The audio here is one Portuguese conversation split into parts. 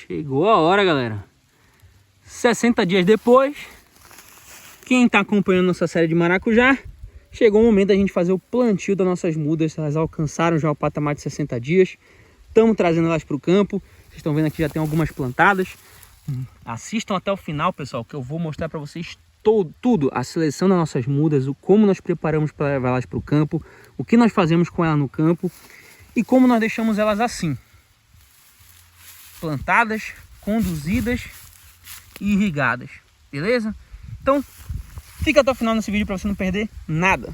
Chegou a hora, galera. 60 dias depois, quem está acompanhando nossa série de maracujá, chegou o momento da gente fazer o plantio das nossas mudas. Elas alcançaram já o patamar de 60 dias. Estamos trazendo elas para o campo. Vocês estão vendo aqui, já tem algumas plantadas. Assistam até o final, pessoal, que eu vou mostrar para vocês tudo. A seleção das nossas mudas, como nós preparamos para levar elas para o campo, o que nós fazemos com elas no campo e como nós deixamos elas assim. Plantadas, conduzidas e irrigadas, beleza? Então, fica até o final desse vídeo para você não perder nada.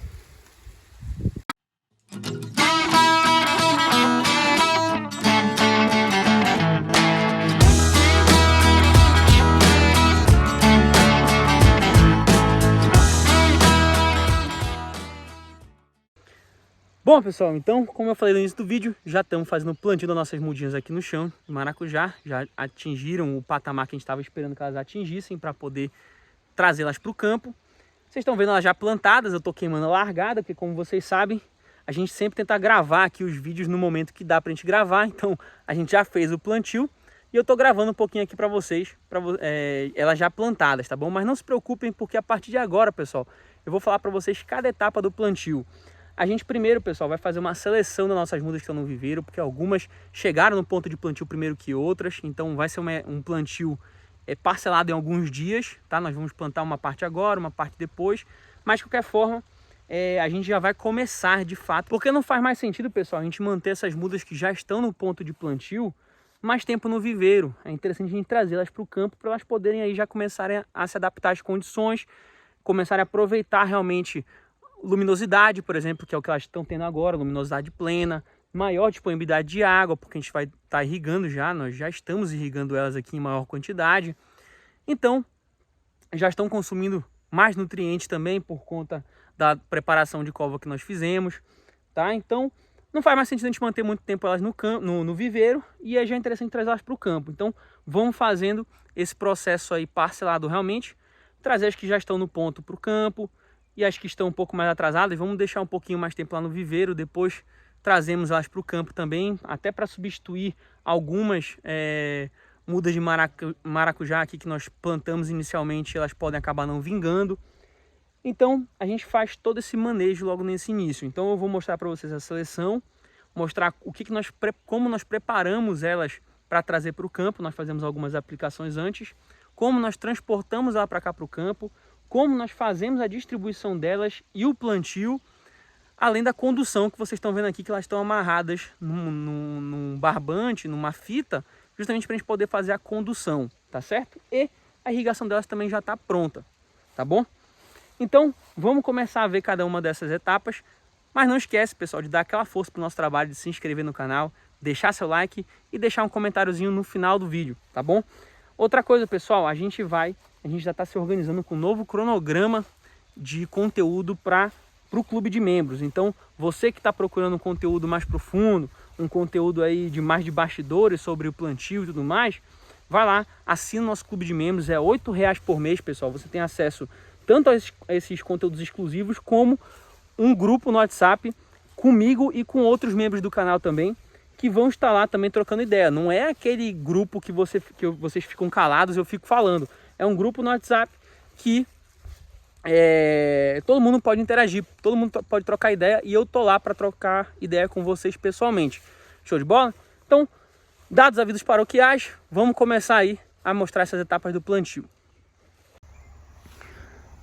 Bom, pessoal, então, como eu falei no início do vídeo, já estamos fazendo o plantio das nossas mudinhas aqui no chão de maracujá. Já atingiram o patamar que a gente estava esperando que elas atingissem para poder trazê-las para o campo. Vocês estão vendo elas já plantadas, eu estou queimando a largada, porque como vocês sabem, a gente sempre tenta gravar aqui os vídeos no momento que dá para a gente gravar. Então, a gente já fez o plantio e eu estou gravando um pouquinho aqui para vocês, elas já plantadas, tá bom? Mas não se preocupem, porque a partir de agora, pessoal, eu vou falar para vocês cada etapa do plantio. A gente primeiro, pessoal, vai fazer uma seleção das nossas mudas que estão no viveiro, porque algumas chegaram no ponto de plantio primeiro que outras, então vai ser um plantio parcelado em alguns dias, tá? Nós vamos plantar uma parte agora, uma parte depois, mas de qualquer forma, a gente já vai começar de fato, porque não faz mais sentido, pessoal, a gente manter essas mudas que já estão no ponto de plantio mais tempo no viveiro. É interessante a gente trazê-las para o campo para elas poderem aí já começarem a se adaptar às condições, começarem a aproveitar realmente luminosidade, por exemplo, que é o que elas estão tendo agora, luminosidade plena, maior disponibilidade de água, porque a gente vai estar irrigando nós já estamos irrigando elas aqui em maior quantidade. Então, já estão consumindo mais nutrientes também por conta da preparação de cova que nós fizemos, tá? Então, não faz mais sentido a gente manter muito tempo elas no viveiro, e é já interessante trazer elas para o campo. Então, vamos fazendo esse processo aí parcelado realmente, trazer as que já estão no ponto para o campo, e as que estão um pouco mais atrasadas, vamos deixar um pouquinho mais tempo lá no viveiro, depois trazemos elas para o campo também, até para substituir algumas mudas de maracujá aqui que nós plantamos inicialmente, elas podem acabar não vingando. Então a gente faz todo esse manejo logo nesse início. Então eu vou mostrar para vocês a seleção, mostrar como nós preparamos elas para trazer para o campo. Nós fazemos algumas aplicações antes, como nós transportamos ela para cá para o campo, como nós fazemos a distribuição delas e o plantio, além da condução que vocês estão vendo aqui, que elas estão amarradas num barbante, numa fita, justamente para a gente poder fazer a condução, tá certo? E a irrigação delas também já está pronta, tá bom? Então, vamos começar a ver cada uma dessas etapas, mas não esquece, pessoal, de dar aquela força para o nosso trabalho, de se inscrever no canal, deixar seu like e deixar um comentáriozinho no final do vídeo, tá bom? Outra coisa, pessoal, a gente já está se organizando com um novo cronograma de conteúdo para o clube de membros. Então, você que está procurando um conteúdo mais profundo, um conteúdo aí mais de bastidores sobre o plantio e tudo mais, vai lá, assina o nosso clube de membros, é R$ 8,00 por mês, pessoal. Você tem acesso tanto a esses conteúdos exclusivos, como um grupo no WhatsApp comigo e com outros membros do canal também, que vão estar lá também trocando ideia. Não é aquele grupo que vocês ficam calados e eu fico falando. É um grupo no WhatsApp que todo mundo pode interagir, todo mundo pode trocar ideia, e eu tô lá para trocar ideia com vocês pessoalmente. Show de bola? Então, dados os avisos paroquiais, vamos começar aí a mostrar essas etapas do plantio.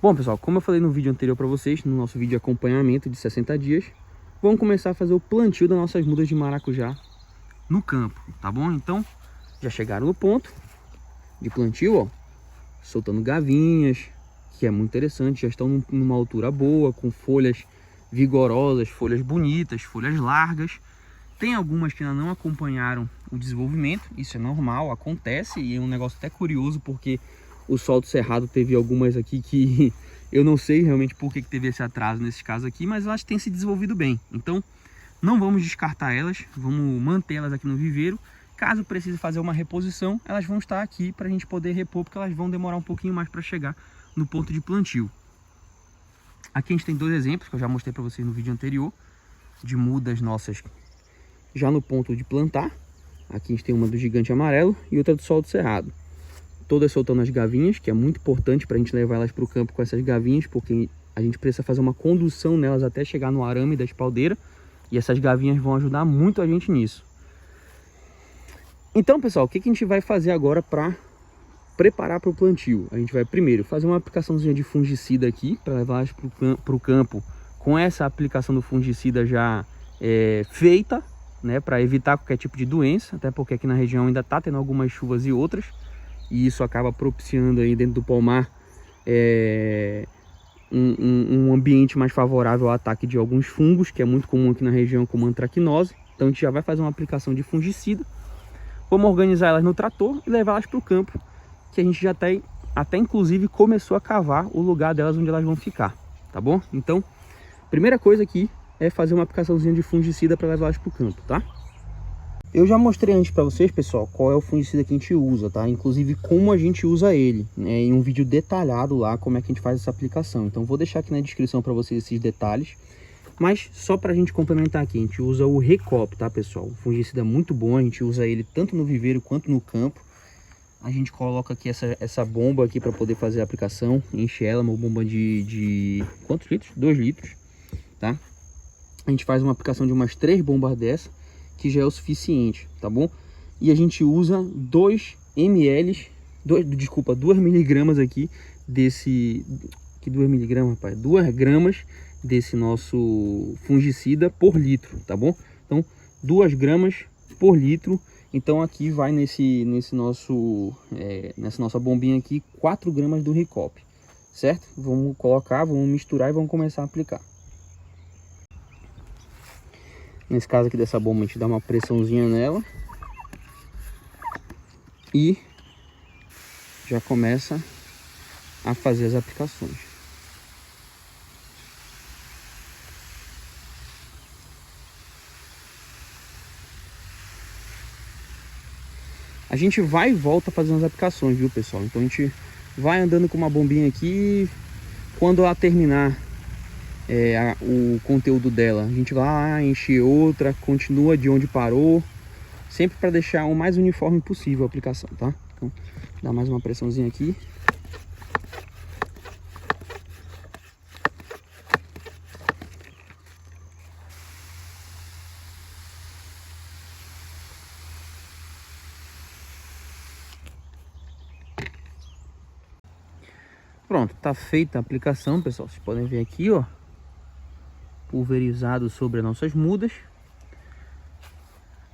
Bom, pessoal, como eu falei no vídeo anterior para vocês, no nosso vídeo de acompanhamento de 60 dias, vamos começar a fazer o plantio das nossas mudas de maracujá no campo, tá bom? Então, já chegaram no ponto de plantio, ó, soltando gavinhas, que é muito interessante, já estão numa altura boa, com folhas vigorosas, folhas bonitas, folhas largas. Tem algumas que ainda não acompanharam o desenvolvimento, isso é normal, acontece, e é um negócio até curioso, porque o sol do cerrado teve algumas aqui que eu não sei realmente por que teve esse atraso nesses casos aqui, mas elas têm se desenvolvido bem. Então, não vamos descartar elas, vamos manter elas aqui no viveiro. Caso precise fazer uma reposição, elas vão estar aqui para a gente poder repor, porque elas vão demorar um pouquinho mais para chegar no ponto de plantio. Aqui a gente tem dois exemplos que eu já mostrei para vocês no vídeo anterior, de mudas nossas já no ponto de plantar. Aqui a gente tem uma do gigante amarelo e outra do sol do cerrado. Todas soltando as gavinhas, que é muito importante para a gente levar elas para o campo com essas gavinhas, porque a gente precisa fazer uma condução nelas até chegar no arame da espaldeira. E essas gavinhas vão ajudar muito a gente nisso. Então, pessoal, o que a gente vai fazer agora para preparar para o plantio? A gente vai primeiro fazer uma aplicaçãozinha de fungicida aqui, para levar elas para o campo com essa aplicação do fungicida já feita, né, para evitar qualquer tipo de doença, até porque aqui na região ainda está tendo algumas chuvas e outras. E isso acaba propiciando aí dentro do pomar um ambiente mais favorável ao ataque de alguns fungos, que é muito comum aqui na região, como antracnose. Então a gente já vai fazer uma aplicação de fungicida. Vamos organizar elas no trator e levar elas para o campo, que a gente já até inclusive começou a cavar o lugar delas onde elas vão ficar, tá bom? Então, primeira coisa aqui é fazer uma aplicaçãozinha de fungicida para levar elas para o campo, tá? Eu já mostrei antes para vocês, pessoal, qual é o fungicida que a gente usa, tá? Inclusive como a gente usa ele, né? Em um vídeo detalhado lá, como é que a gente faz essa aplicação. Então vou deixar aqui na descrição para vocês esses detalhes. Mas só para a gente complementar aqui, a gente usa o Recop, tá, pessoal? Um fungicida muito bom, a gente usa ele tanto no viveiro quanto no campo. A gente coloca aqui essa bomba aqui para poder fazer a aplicação, enche ela, uma bomba de quantos litros? 2 litros, tá? A gente faz uma aplicação de umas 3 bombas dessa, que já é o suficiente, tá bom? E a gente usa 2 miligramas aqui desse... Que 2 miligramas, rapaz? 2 gramas desse nosso fungicida por litro, tá bom? Então, 2 gramas por litro. Então aqui vai nessa nossa bombinha aqui 4 gramas do Recop, certo? Vamos colocar, vamos misturar e vamos começar a aplicar. Nesse caso aqui dessa bomba, a gente dá uma pressãozinha nela e já começa a fazer as aplicações. A gente vai e volta fazendo as aplicações, viu, pessoal? Então a gente vai andando com uma bombinha aqui. Quando ela terminar o conteúdo dela, a gente vai lá, enche outra, continua de onde parou, sempre para deixar o mais uniforme possível a aplicação, tá? Então, dá mais uma pressãozinha aqui. Pronto, tá feita a aplicação, pessoal. Vocês podem ver aqui, ó, pulverizado sobre as nossas mudas.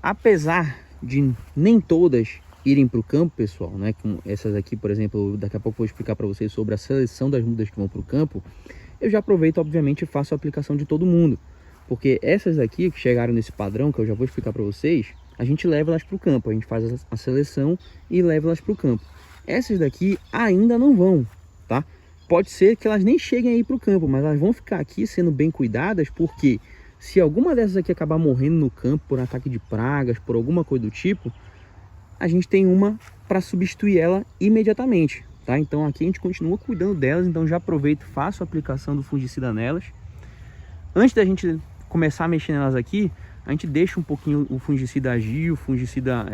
Apesar de nem todas irem para o campo, pessoal, né? Como essas aqui, por exemplo, daqui a pouco eu vou explicar para vocês sobre a seleção das mudas que vão para o campo. Eu já aproveito, obviamente, e faço a aplicação de todo mundo, porque essas aqui que chegaram nesse padrão, que eu já vou explicar para vocês, a gente leva elas para o campo, a gente faz a seleção e leva elas para o campo. Essas daqui ainda não vão, tá? Pode ser que elas nem cheguem aí para o campo, mas elas vão ficar aqui sendo bem cuidadas, porque se alguma dessas aqui acabar morrendo no campo por ataque de pragas, por alguma coisa do tipo, a gente tem uma para substituir ela imediatamente, tá? Então aqui a gente continua cuidando delas, então já aproveito, faço a aplicação do fungicida nelas. Antes da gente começar a mexer nelas aqui, a gente deixa um pouquinho o fungicida agir, o fungicida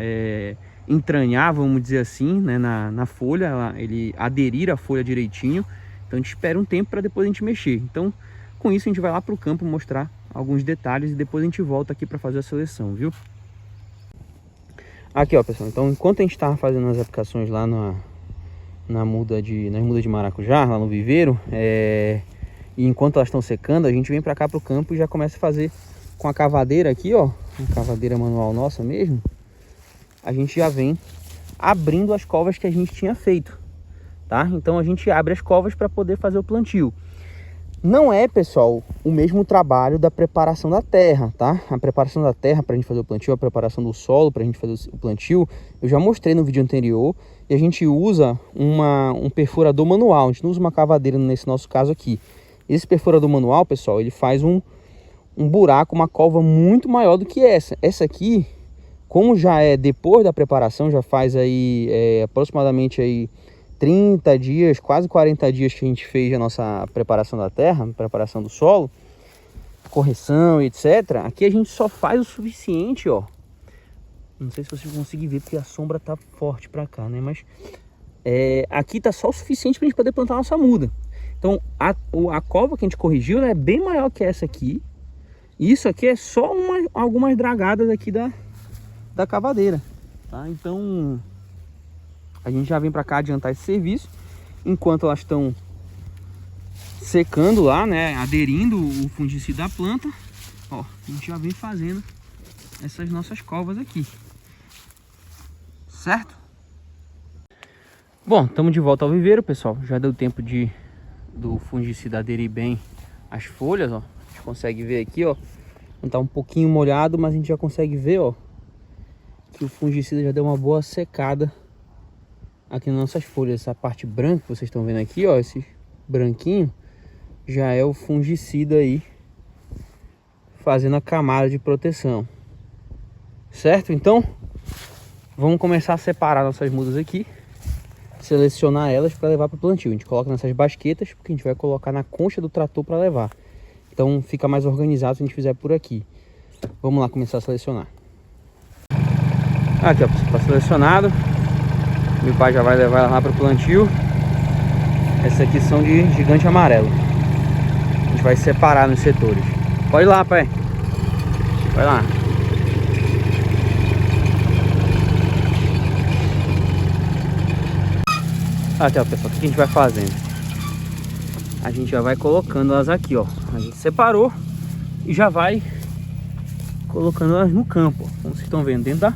entranhar, vamos dizer assim, né, na folha, ele aderir à folha direitinho. Então a gente espera um tempo para depois a gente mexer. Então com isso a gente vai lá para o campo mostrar alguns detalhes e depois a gente volta aqui para fazer a seleção, viu? Aqui, ó, pessoal, então enquanto a gente estava fazendo as aplicações lá nas mudas de maracujá, lá no viveiro, e enquanto elas estão secando, a gente vem para cá para o campo e já começa a fazer com a cavadeira aqui, ó, uma cavadeira manual nossa mesmo. A gente já vem abrindo as covas que a gente tinha feito, tá? Então a gente abre as covas para poder fazer o plantio. Não é, pessoal, o mesmo trabalho da preparação da terra, tá? A preparação da terra para a gente fazer o plantio, a preparação do solo para a gente fazer o plantio, eu já mostrei no vídeo anterior. E a gente usa um perfurador manual, a gente não usa uma cavadeira nesse nosso caso aqui. Esse perfurador manual, pessoal, ele faz um buraco, uma cova muito maior do que essa. Essa aqui, como já é depois da preparação, já faz aí aproximadamente aí 30 dias, quase 40 dias que a gente fez a nossa preparação da terra, preparação do solo, correção, etc. Aqui a gente só faz o suficiente, ó, Não sei se vocês vão conseguir ver porque a sombra tá forte pra cá, né? Mas aqui tá só o suficiente pra gente poder plantar a nossa muda. Então a cova que a gente corrigiu, né, é bem maior que essa aqui. Isso aqui é só algumas dragadas aqui da cavadeira, tá? Então a gente já vem pra cá adiantar esse serviço. Enquanto elas estão secando lá, né, aderindo o fungicida à planta, ó, a gente já vem fazendo essas nossas covas aqui, certo? Bom, estamos de volta ao viveiro, pessoal. Já deu tempo do fungicida aderir bem as folhas, ó. A gente consegue ver aqui, ó, não tá um pouquinho molhado, mas a gente já consegue ver, ó, que o fungicida já deu uma boa secada aqui nas nossas folhas. Essa parte branca que vocês estão vendo aqui, ó, esse branquinho já é o fungicida aí fazendo a camada de proteção, certo? Então vamos começar a separar nossas mudas aqui, selecionar elas para levar para o plantio. A gente coloca nessas basquetas porque a gente vai colocar na concha do trator para levar, então fica mais organizado se a gente fizer por aqui. Vamos lá começar a selecionar. Aqui, ó, está selecionado. Meu pai já vai levar ela lá para o plantio. Essas aqui são de gigante amarelo. A gente vai separar nos setores. Pode ir lá, pai. Vai lá. Aqui, ó, pessoal, o que a gente vai fazendo? A gente já vai colocando elas aqui, ó. A gente separou e já vai colocando elas no campo, ó, como vocês estão vendo, dentro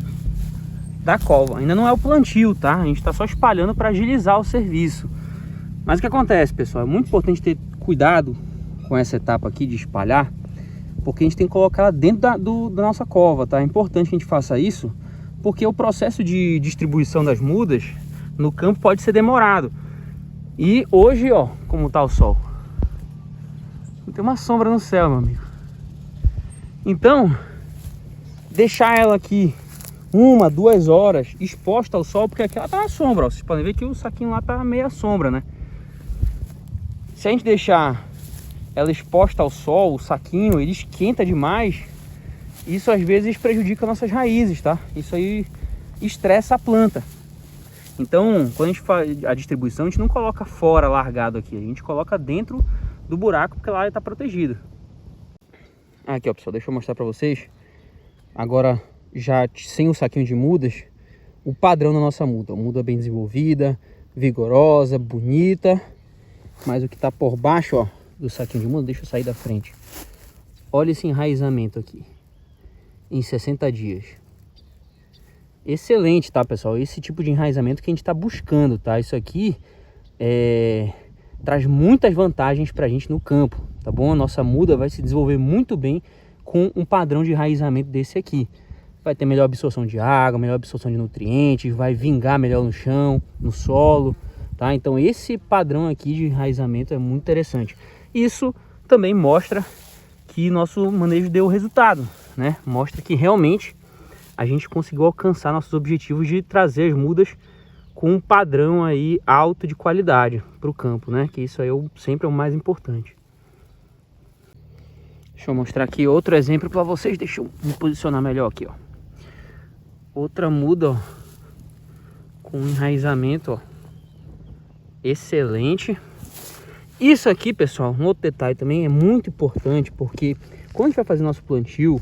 da cova. Ainda não é o plantio, tá? A gente tá só espalhando para agilizar o serviço. Mas o que acontece, pessoal? É muito importante ter cuidado com essa etapa aqui de espalhar, porque a gente tem que colocar ela dentro da nossa cova, tá? É importante que a gente faça isso, porque o processo de distribuição das mudas no campo pode ser demorado. E hoje, ó, como tá o sol, tem uma sombra no céu, meu amigo. Então, deixar ela aqui 1, 2 horas exposta ao sol, porque aqui ela tá na sombra, ó. Vocês podem ver que o saquinho lá tá meia sombra, né? Se a gente deixar ela exposta ao sol, o saquinho, ele esquenta demais. Isso às vezes prejudica nossas raízes, tá? Isso aí estressa a planta. Então, quando a gente faz a distribuição, a gente não coloca fora largado aqui, a gente coloca dentro do buraco, porque lá ele tá protegido. Aqui, ó, pessoal, deixa eu mostrar pra vocês. Agora, já sem o saquinho de mudas, o padrão da nossa muda. Muda bem desenvolvida, vigorosa, bonita. Mas o que tá por baixo, ó, do saquinho de muda, deixa eu sair da frente. Olha esse enraizamento aqui em 60 dias. Excelente, tá, pessoal? Esse tipo de enraizamento que a gente tá buscando, tá? Isso aqui traz muitas vantagens pra gente no campo, tá bom? A nossa muda vai se desenvolver muito bem com um padrão de enraizamento desse aqui. Vai ter melhor absorção de água, melhor absorção de nutrientes, vai vingar melhor no chão, no solo, tá? Então esse padrão aqui de enraizamento é muito interessante. Isso também mostra que nosso manejo deu resultado, né? Mostra que realmente a gente conseguiu alcançar nossos objetivos de trazer as mudas com um padrão aí alto de qualidade para o campo, né? Que isso aí sempre é o mais importante. Deixa eu mostrar aqui outro exemplo para vocês. Deixa eu me posicionar melhor aqui, ó. Outra muda, ó, com enraizamento, ó, excelente. Isso aqui, pessoal, um outro detalhe também é muito importante, porque quando a gente vai fazer nosso plantio,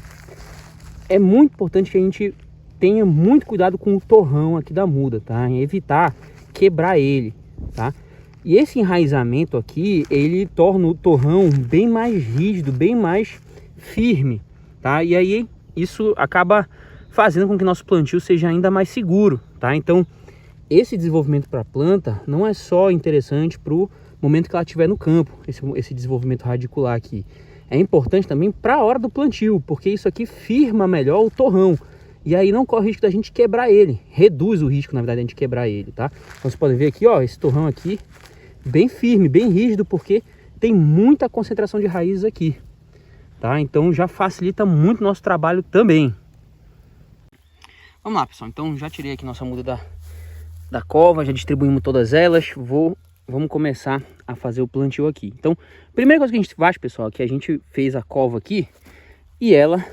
é muito importante que a gente tenha muito cuidado com o torrão aqui da muda, tá? Evitar quebrar ele, tá? E esse enraizamento aqui, ele torna o torrão bem mais rígido, bem mais firme, tá? E aí isso acaba fazendo com que nosso plantio seja ainda mais seguro, tá? Então, esse desenvolvimento para a planta não é só interessante para o momento que ela estiver no campo, esse desenvolvimento radicular aqui. É importante também para a hora do plantio, porque isso aqui firma melhor o torrão. E aí não corre o risco da gente quebrar ele. Reduz o risco, na verdade, de a gente quebrar ele, tá? Então vocês podem ver aqui, ó, esse torrão aqui bem firme, bem rígido, porque tem muita concentração de raízes aqui, tá? Então já facilita muito nosso trabalho também. Vamos lá, pessoal. Então já tirei aqui nossa muda da cova, já distribuímos todas elas. Vamos começar a fazer o plantio aqui. Então, a primeira coisa que a gente faz, pessoal, é que a gente fez a cova aqui e ela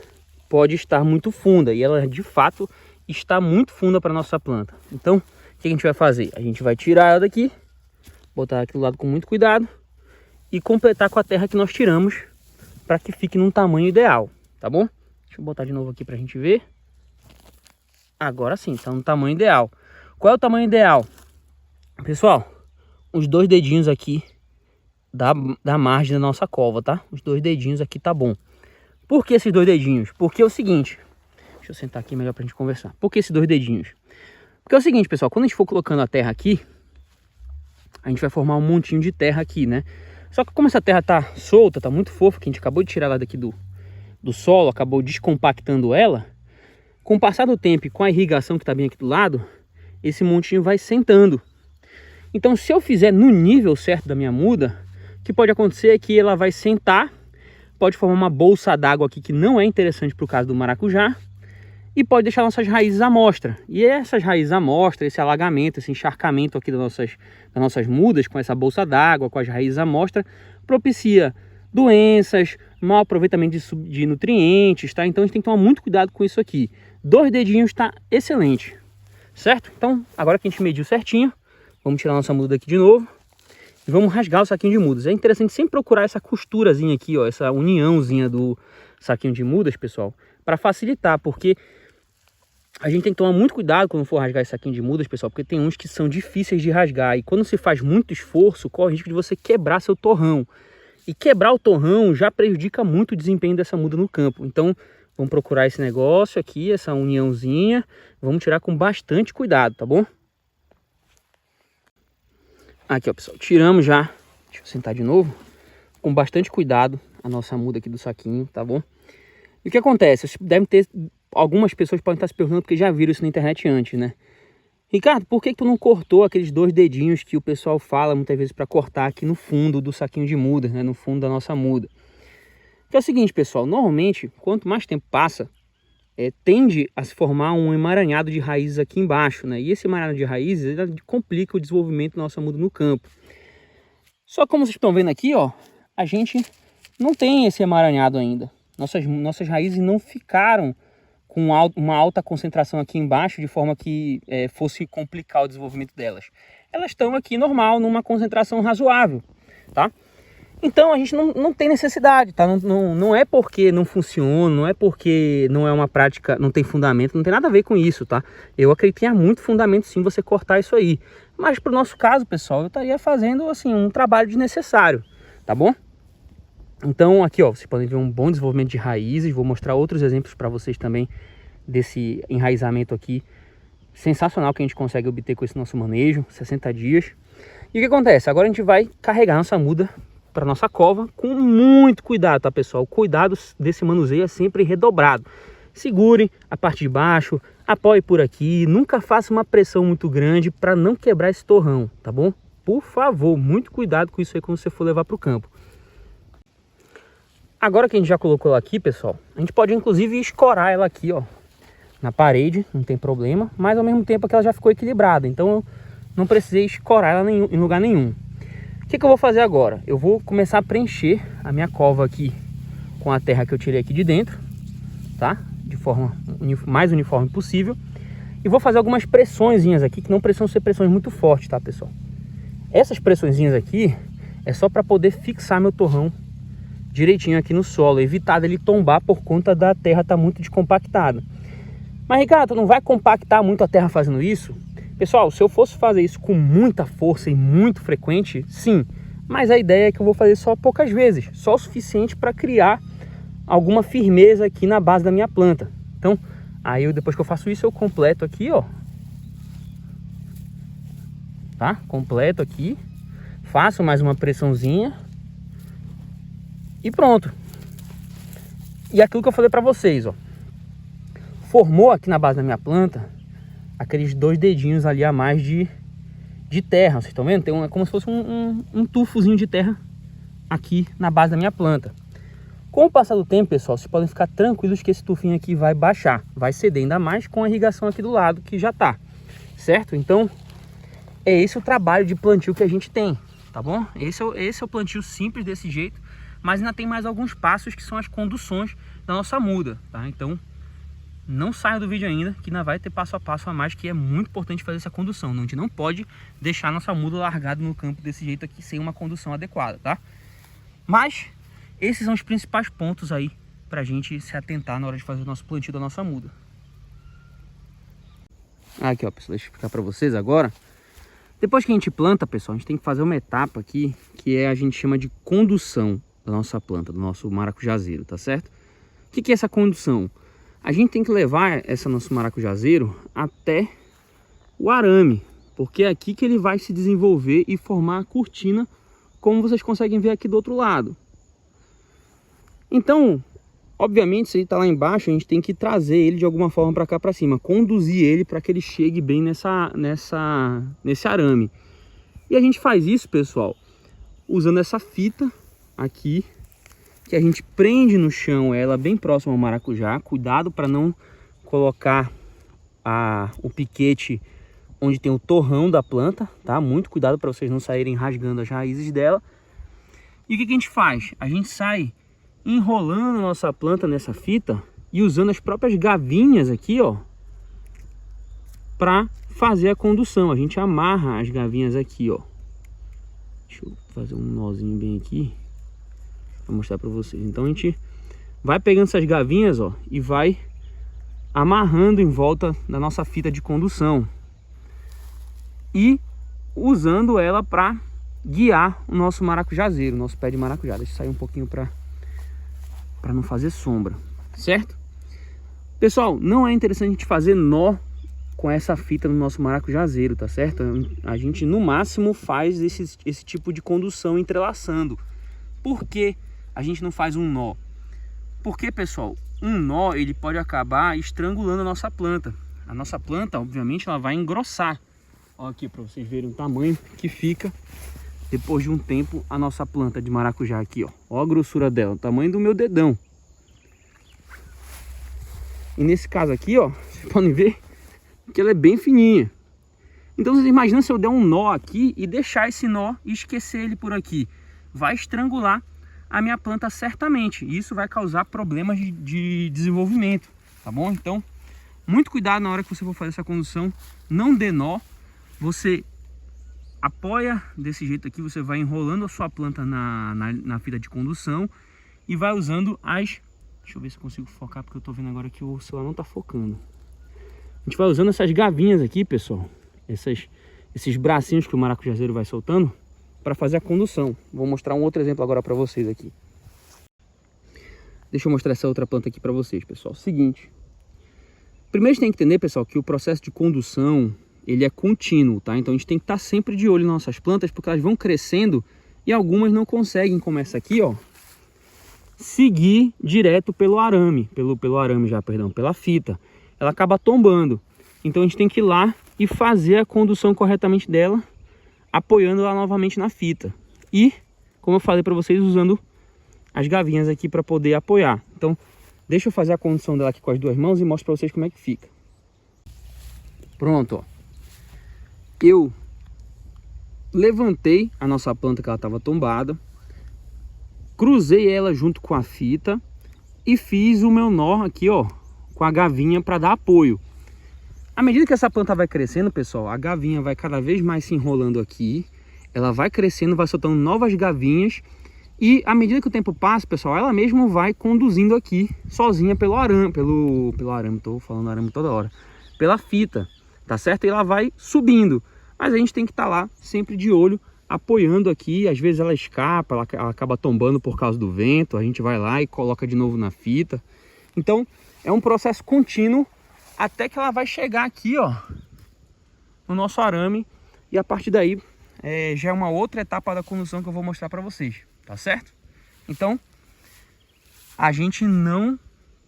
pode estar muito funda. E ela, de fato, está muito funda para nossa planta. Então, o que a gente vai fazer? A gente vai tirar ela daqui, botar aqui do lado com muito cuidado e completar com a terra que nós tiramos para que fique num tamanho ideal, tá bom? Deixa eu botar de novo aqui para a gente ver. Agora sim, está no tamanho ideal. Qual é o tamanho ideal? Pessoal, os 2 dedinhos aqui da margem da nossa cova, tá? Os 2 dedinhos aqui tá bom. Por que esses 2 dedinhos? Porque é o seguinte, deixa eu sentar aqui melhor pra gente conversar. Por que esses 2 dedinhos? Porque é o seguinte, pessoal, quando a gente for colocando a terra aqui, a gente vai formar um montinho de terra aqui, né? Só que como essa terra tá solta, tá muito fofa, que a gente acabou de tirar ela daqui do solo, acabou descompactando ela, com o passar do tempo e com a irrigação que tá bem aqui do lado, esse montinho vai sentando. Então, se eu fizer no nível certo da minha muda, o que pode acontecer é que ela vai sentar, pode formar uma bolsa d'água aqui que não é interessante para o caso do maracujá, e pode deixar nossas raízes à mostra. E essas raízes à mostra, esse alagamento, esse encharcamento aqui das nossas mudas, com essa bolsa d'água, com as raízes à mostra, propicia doenças, mau aproveitamento de nutrientes, tá? Então a gente tem que tomar muito cuidado com isso aqui. 2 dedinhos está excelente, certo? Então, agora que a gente mediu certinho, vamos tirar nossa muda aqui de novo e vamos rasgar o saquinho de mudas. É interessante sempre procurar essa costurazinha aqui, ó, essa uniãozinha do saquinho de mudas, pessoal, para facilitar, porque a gente tem que tomar muito cuidado quando for rasgar esse saquinho de mudas, pessoal, porque tem uns que são difíceis de rasgar e quando se faz muito esforço, corre o risco de você quebrar seu torrão. E quebrar o torrão já prejudica muito o desempenho dessa muda no campo. Então, vamos procurar esse negócio aqui, essa uniãozinha, vamos tirar com bastante cuidado, tá bom? Aqui, ó, pessoal, tiramos já, deixa eu sentar de novo, com bastante cuidado a nossa muda aqui do saquinho, tá bom? E o que acontece? Devem ter, algumas pessoas podem estar se perguntando porque já viram isso na internet antes, né? Ricardo, por que tu não cortou aqueles 2 dedinhos que o pessoal fala muitas vezes para cortar aqui no fundo do saquinho de muda, né? No fundo da nossa muda. Que é o seguinte, pessoal, normalmente, quanto mais tempo passa, tende a se formar um emaranhado de raízes aqui embaixo, né? E esse emaranhado de raízes ele complica o desenvolvimento da nossa muda no campo. Só que como vocês estão vendo aqui, ó, a gente não tem esse emaranhado ainda. Nossas raízes não ficaram com uma alta concentração aqui embaixo, de forma que fosse complicar o desenvolvimento delas. Elas estão aqui normal, numa concentração razoável, tá? Então a gente não tem necessidade, tá? Não é porque não funciona, não é porque não é uma prática, não tem fundamento, não tem nada a ver com isso, tá? Eu acredito que tenha muito fundamento sim você cortar isso aí. Mas para o nosso caso, pessoal, eu estaria fazendo assim um trabalho desnecessário, tá bom? Então aqui, ó, vocês podem ver um bom desenvolvimento de raízes. Vou mostrar outros exemplos para vocês também desse enraizamento aqui sensacional que a gente consegue obter com esse nosso manejo, 60 dias. E o que acontece? Agora a gente vai carregar nossa muda para nossa cova com muito cuidado, tá, pessoal? O cuidado desse manuseio é sempre redobrado. Segure a parte de baixo, apoie por aqui, nunca faça uma pressão muito grande para não quebrar esse torrão, tá bom? Por favor, muito cuidado com isso aí quando você for levar para o campo. Agora que a gente já colocou ela aqui, pessoal, a gente pode inclusive escorar ela aqui, ó, na parede, não tem problema, mas ao mesmo tempo que ela já ficou equilibrada, então eu não precisei escorar ela em lugar nenhum. O que eu vou fazer agora? Eu vou começar a preencher a minha cova aqui com a terra que eu tirei aqui de dentro, tá? De forma mais uniforme possível. E vou fazer algumas pressõezinhas aqui, que não precisam ser pressões muito fortes, tá, pessoal? Essas pressõezinhas aqui é só para poder fixar meu torrão direitinho aqui no solo, evitar dele tombar por conta da terra estar muito descompactada. Mas, Ricardo, não vai compactar muito a terra fazendo isso? Pessoal, se eu fosse fazer isso com muita força e muito frequente, sim. Mas a ideia é que eu vou fazer só poucas vezes, só o suficiente para criar alguma firmeza aqui na base da minha planta. Então, aí depois que eu faço isso, eu completo aqui, ó. Tá? Completo aqui. Faço mais uma pressãozinha. E pronto. E aquilo que eu falei para vocês, ó. Formou aqui na base da minha planta aqueles 2 dedinhos ali a mais de terra. Vocês estão vendo? Tem é como se fosse um tufozinho de terra aqui na base da minha planta. Com o passar do tempo, pessoal, vocês podem ficar tranquilos que esse tufinho aqui vai baixar, vai ceder, ainda mais com a irrigação aqui do lado que já tá, certo? Então, é esse o trabalho de plantio que a gente tem, tá bom? Esse é o plantio simples desse jeito, mas ainda tem mais alguns passos que são as conduções da nossa muda, tá? Então, não saia do vídeo ainda, que ainda vai ter passo a passo a mais, que é muito importante fazer essa condução. A gente não pode deixar a nossa muda largada no campo desse jeito aqui, sem uma condução adequada, tá? Mas esses são os principais pontos aí pra gente se atentar na hora de fazer o nosso plantio da nossa muda. Aqui, ó, pessoal, deixa eu explicar pra vocês agora. Depois que a gente planta, pessoal, a gente tem que fazer uma etapa aqui, que a gente chama de condução da nossa planta, do nosso maracujazeiro, tá certo? O que é essa condução? A gente tem que levar esse nosso maracujazeiro até o arame, porque é aqui que ele vai se desenvolver e formar a cortina, como vocês conseguem ver aqui do outro lado. Então, obviamente, se ele está lá embaixo, a gente tem que trazer ele de alguma forma para cá para cima, conduzir ele para que ele chegue bem nesse arame. E a gente faz isso, pessoal, usando essa fita aqui, que a gente prende no chão ela bem próximo ao maracujá. Cuidado para não colocar o piquete onde tem o torrão da planta, tá? Muito cuidado para vocês não saírem rasgando as raízes dela. E o que a gente faz? A gente sai enrolando a nossa planta nessa fita e usando as próprias gavinhas aqui, ó, para fazer a condução. A gente amarra as gavinhas aqui, ó. Deixa eu fazer um nozinho bem aqui para mostrar para vocês. Então a gente vai pegando essas gavinhas, ó, e vai amarrando em volta da nossa fita de condução e usando ela para guiar o nosso maracujazeiro, nosso pé de maracujá. Deixa eu sair um pouquinho para não fazer sombra, certo? Pessoal, não é interessante a gente fazer nó com essa fita no nosso maracujazeiro, tá certo? A gente no máximo faz esse tipo de condução entrelaçando. Por que a gente não faz um nó? Porque, pessoal, um nó ele pode acabar estrangulando a nossa planta. A nossa planta, obviamente, ela vai engrossar. Olha aqui para vocês verem o tamanho que fica depois de um tempo a nossa planta de maracujá aqui, ó. Olha a grossura dela, o tamanho do meu dedão. E nesse caso aqui, ó, vocês podem ver que ela é bem fininha. Então vocês imaginam se eu der um nó aqui e deixar esse nó e esquecer ele por aqui. Vai estrangular a minha planta certamente. E isso vai causar problemas de desenvolvimento, tá bom? Então, muito cuidado na hora que você for fazer essa condução. Não dê nó. Você apoia desse jeito aqui, você vai enrolando a sua planta na fita de condução e vai usando as... Deixa eu ver se eu consigo focar, porque eu tô vendo agora que o celular não tá focando. A gente vai usando essas gavinhas aqui, pessoal. Esses bracinhos que o maracujazeiro vai soltando para fazer a condução. Vou mostrar um outro exemplo agora para vocês aqui. Deixa eu mostrar essa outra planta aqui para vocês, pessoal. Seguinte. Primeiro a gente tem que entender, pessoal, que o processo de condução ele é contínuo, tá? Então a gente tem que estar sempre de olho nas nossas plantas, porque elas vão crescendo e algumas não conseguem, como essa aqui, ó, seguir direto pelo arame, pela fita. Ela acaba tombando. Então a gente tem que ir lá e fazer a condução corretamente dela, apoiando ela novamente na fita. E, como eu falei para vocês, usando as gavinhas aqui para poder apoiar. Então, deixa eu fazer a condução dela aqui com as duas mãos e mostro para vocês como é que fica. Pronto, ó. Eu levantei a nossa planta que ela estava tombada, cruzei ela junto com a fita e fiz o meu nó aqui, ó, com a gavinha para dar apoio. À medida que essa planta vai crescendo, pessoal, a gavinha vai cada vez mais se enrolando aqui, ela vai crescendo, vai soltando novas gavinhas e à medida que o tempo passa, pessoal, ela mesma vai conduzindo aqui sozinha pelo arame, pelo arame, tô falando arame toda hora, pela fita, tá certo? E ela vai subindo, mas a gente tem que estar lá sempre de olho, apoiando aqui. Às vezes ela escapa, ela acaba tombando por causa do vento, a gente vai lá e coloca de novo na fita. Então é um processo contínuo até que ela vai chegar aqui, ó, no nosso arame, e a partir daí já é uma outra etapa da condução que eu vou mostrar para vocês, tá certo? Então a gente não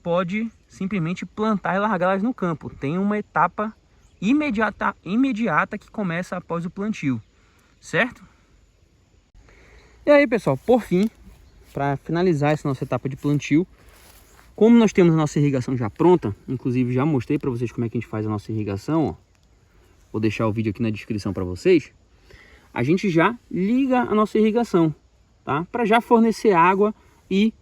pode simplesmente plantar e largá-las no campo. Tem uma etapa imediata que começa após o plantio, certo? E aí, pessoal, por fim, para finalizar essa nossa etapa de plantio, como nós temos a nossa irrigação já pronta, inclusive já mostrei para vocês como é que a gente faz a nossa irrigação, ó. Vou deixar o vídeo aqui na descrição para vocês. A gente já liga a nossa irrigação, tá? Para já fornecer água e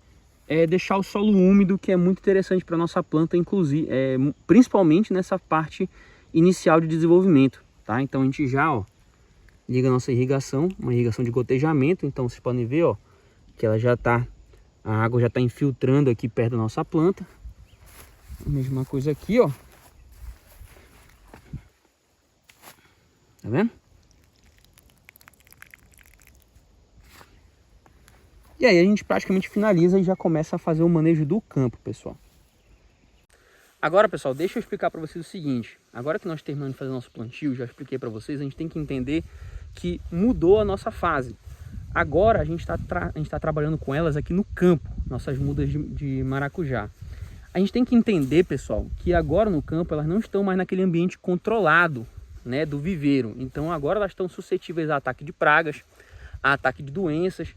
deixar o solo úmido, que é muito interessante para nossa planta, inclusive, principalmente nessa parte inicial de desenvolvimento, tá? Então a gente já, ó, liga a nossa irrigação, uma irrigação de gotejamento. Então vocês podem ver, ó, que ela já tá, a água já tá infiltrando aqui perto da nossa planta. A mesma coisa aqui, ó. Tá vendo? E aí a gente praticamente finaliza e já começa a fazer o manejo do campo, pessoal. Agora, pessoal, deixa eu explicar para vocês o seguinte. Agora que nós terminamos de fazer nosso plantio, já expliquei para vocês, a gente tem que entender que mudou a nossa fase. Agora a gente está trabalhando com elas aqui no campo, nossas mudas de maracujá. A gente tem que entender, pessoal, que agora no campo elas não estão mais naquele ambiente controlado, né, do viveiro. Então agora elas estão suscetíveis a ataque de pragas, a ataque de doenças.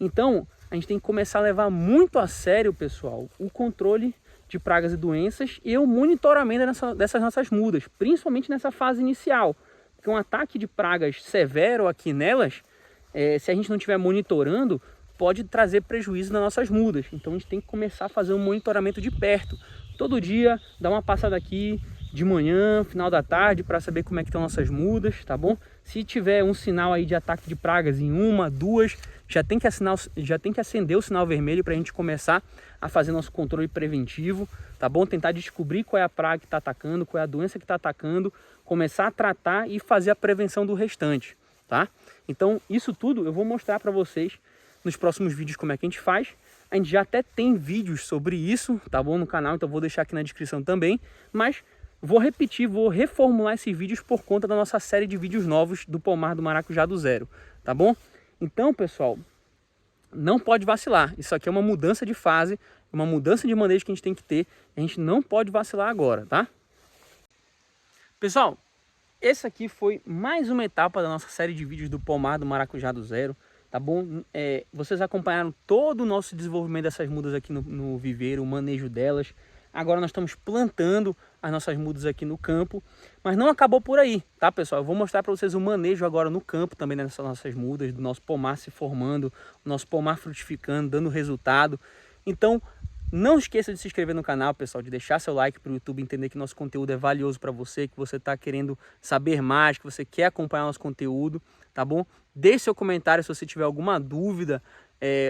Então a gente tem que começar a levar muito a sério, pessoal, o controle de pragas e doenças e o monitoramento dessas nossas mudas, principalmente nessa fase inicial. Porque um ataque de pragas severo aqui nelas, se a gente não estiver monitorando, pode trazer prejuízo nas nossas mudas. Então a gente tem que começar a fazer um monitoramento de perto. Todo dia, dar uma passada aqui de manhã, final da tarde, para saber como é que estão nossas mudas, tá bom? Se tiver um sinal aí de ataque de pragas em uma, duas, já tem que acender o sinal vermelho para a gente começar a fazer nosso controle preventivo, tá bom? Tentar descobrir qual é a praga que está atacando, qual é a doença que está atacando, começar a tratar e fazer a prevenção do restante, tá? Então isso tudo eu vou mostrar para vocês nos próximos vídeos como é que a gente faz. A gente já até tem vídeos sobre isso, tá bom, no canal, então vou deixar aqui na descrição também, mas vou repetir, vou reformular esses vídeos por conta da nossa série de vídeos novos do pomar do maracujá do zero, tá bom? Então, pessoal, não pode vacilar. Isso aqui é uma mudança de fase, uma mudança de manejo que a gente tem que ter. A gente não pode vacilar agora, tá? Pessoal, esse aqui foi mais uma etapa da nossa série de vídeos do pomar do maracujá do zero, tá bom? Vocês acompanharam todo o nosso desenvolvimento dessas mudas aqui no viveiro, o manejo delas. Agora nós estamos plantando as nossas mudas aqui no campo, mas não acabou por aí, tá, pessoal? Eu vou mostrar para vocês o manejo agora no campo também dessas nossas mudas, do nosso pomar se formando, o nosso pomar frutificando, dando resultado. Então, não esqueça de se inscrever no canal, pessoal, de deixar seu like para o YouTube entender que nosso conteúdo é valioso para você, que você está querendo saber mais, que você quer acompanhar nosso conteúdo, tá bom? Deixe seu comentário se você tiver alguma dúvida.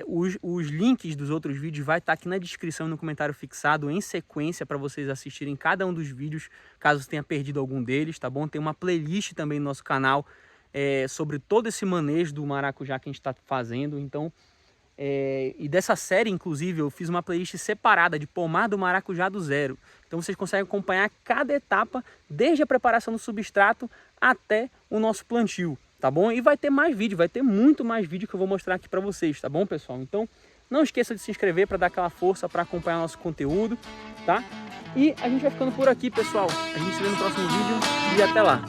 Os links dos outros vídeos vai estar aqui na descrição, no comentário fixado em sequência para vocês assistirem cada um dos vídeos, caso você tenha perdido algum deles, tá bom? Tem uma playlist também no nosso canal sobre todo esse manejo do maracujá que a gente está fazendo. Então, e dessa série, inclusive, eu fiz uma playlist separada de pomar do maracujá do zero. Então vocês conseguem acompanhar cada etapa, desde a preparação do substrato até o nosso plantio. Tá bom? E vai ter mais vídeo, vai ter muito mais vídeo que eu vou mostrar aqui para vocês, tá bom, pessoal? Então, não esqueça de se inscrever para dar aquela força para acompanhar nosso conteúdo, tá? E a gente vai ficando por aqui, pessoal. A gente se vê no próximo vídeo e até lá.